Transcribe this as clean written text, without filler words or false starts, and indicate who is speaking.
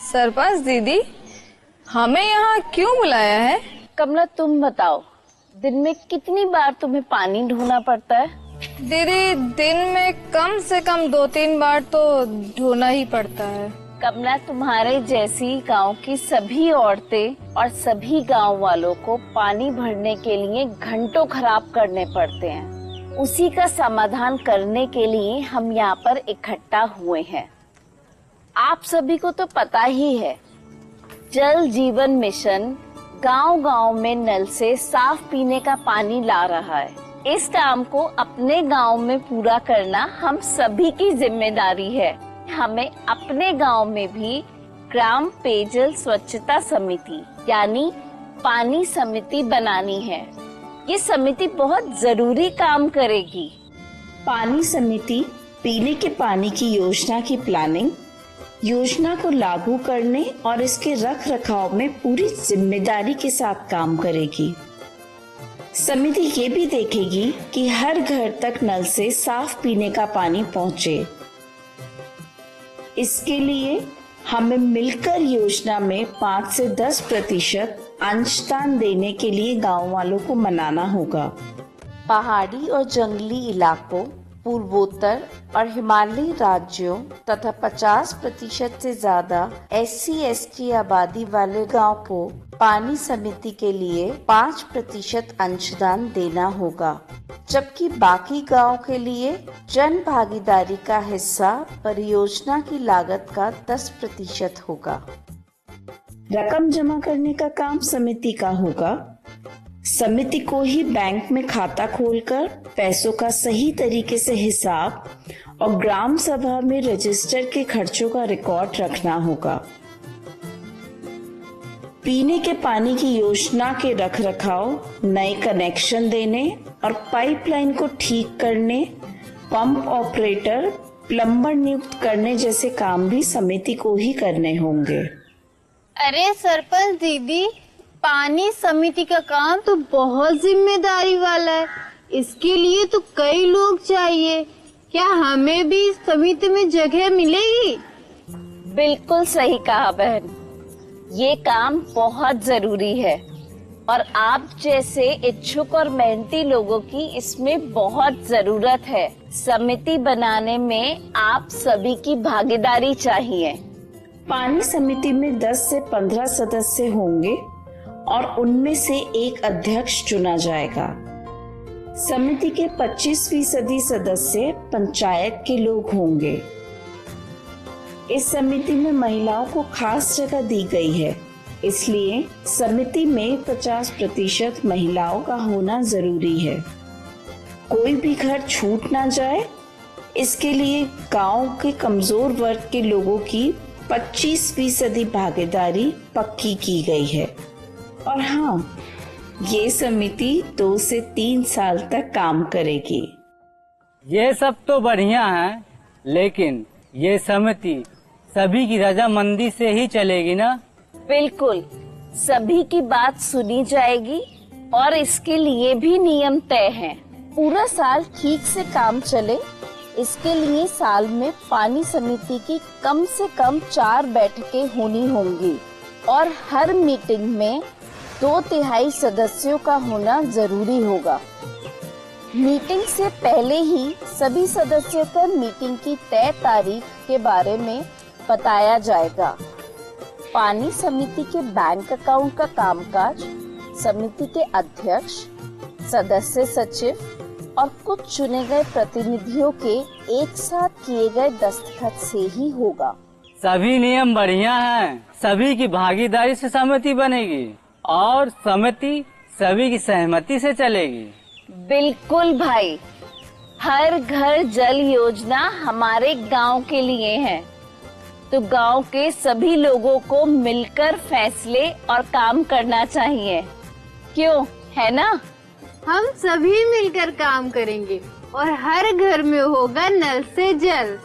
Speaker 1: सरपंच दीदी, हमें यहाँ क्यों बुलाया है?
Speaker 2: कमला, तुम बताओ, दिन में कितनी बार तुम्हें पानी ढोना पड़ता है?
Speaker 1: दीदी, दिन में कम से कम 2-3 बार तो ढोना ही पड़ता है।
Speaker 2: कमला, तुम्हारे जैसी गांव की सभी औरतें और सभी गांव वालों को पानी भरने के लिए घंटों खराब करने पड़ते हैं। उसी का समाधान करने के लिए हम यहाँ पर इकट्ठा हुए हैं। आप सभी को तो पता ही है, जल जीवन मिशन गांव-गांव में नल से साफ पीने का पानी ला रहा है। इस काम को अपने गांव में पूरा करना हम सभी की जिम्मेदारी है। हमें अपने गांव में भी ग्राम पेयजल स्वच्छता समिति यानी पानी समिति बनानी है। ये समिति बहुत जरूरी काम करेगी।
Speaker 3: पानी समिति पीने के पानी की योजना की प्लानिंग, योजना को लागू करने और इसके रख रखाव में पूरी जिम्मेदारी के साथ काम करेगी। समिति ये भी देखेगी कि हर घर तक नल से साफ पीने का पानी पहुंचे। इसके लिए हमें मिलकर योजना में 5 से 10% अंशदान देने के लिए गांव वालों को मनाना होगा।
Speaker 2: पहाड़ी और जंगली इलाकों, पूर्वोत्तर और हिमालयी राज्यों तथा 50% से ज्यादा SC/ST आबादी वाले गांव को पानी समिति के लिए 5% अंशदान देना होगा, जबकि बाकी गांव के लिए जन भागीदारी का हिस्सा परियोजना की लागत का 10% होगा।
Speaker 3: रकम जमा करने का काम समिति का होगा। समिति को ही बैंक में खाता खोलकर पैसों का सही तरीके से हिसाब और ग्राम सभा में रजिस्टर के खर्चों का रिकॉर्ड रखना होगा। पीने के पानी की योजना के रखरखाव, नए कनेक्शन देने और पाइपलाइन को ठीक करने, पंप ऑपरेटर, प्लम्बर नियुक्त करने जैसे काम भी समिति को ही करने होंगे।
Speaker 4: अरे सरपंच दीदी, पानी समिति का काम तो बहुत जिम्मेदारी वाला है। इसके लिए तो कई लोग चाहिए। क्या हमें भी इस समिति में जगह मिलेगी?
Speaker 2: बिल्कुल सही कहा बहन, ये काम बहुत जरूरी है और आप जैसे इच्छुक और मेहनती लोगों की इसमें बहुत जरूरत है। समिति बनाने में आप सभी की भागीदारी चाहिए।
Speaker 3: पानी समिति में 10 से 15 सदस्य होंगे और उनमें से एक अध्यक्ष चुना जाएगा। समिति के 25% सदस्य पंचायत के लोग होंगे। इस समिति में महिलाओं को खास जगह दी गई है, इसलिए समिति में 50% महिलाओं का होना जरूरी है। कोई भी घर छूट ना जाए, इसके लिए गांव के कमजोर वर्ग के लोगों की 25% भागीदारी पक्की की गई है। और हाँ, ये समिति 2 से 3 साल तक काम करेगी।
Speaker 5: ये सब तो बढ़िया है, लेकिन ये समिति सभी की रजामंदी से ही चलेगी ना?
Speaker 2: बिल्कुल, सभी की बात सुनी जाएगी और इसके लिए भी नियम तय हैं। पूरा साल ठीक से काम चले, इसके लिए साल में पानी समिति की कम से कम 4 बैठकें होनी होंगी और हर मीटिंग में 2/3 सदस्यों का होना जरूरी होगा। मीटिंग से पहले ही सभी सदस्यों को मीटिंग की तय तारीख के बारे में बताया जाएगा। पानी समिति के बैंक अकाउंट का कामकाज समिति के अध्यक्ष, सदस्य सचिव और कुछ चुने गए प्रतिनिधियों के एक साथ किए गए दस्तखत से ही होगा।
Speaker 5: सभी नियम बढ़िया हैं। सभी की भागीदारी से समिति बनेगी और समिति सभी की सहमति से चलेगी।
Speaker 2: बिल्कुल भाई, हर घर जल योजना हमारे गांव के लिए है, तो गांव के सभी लोगों को मिलकर फैसले और काम करना चाहिए। क्यों, है ना?
Speaker 4: हम सभी मिलकर काम करेंगे और हर घर में होगा नल से जल।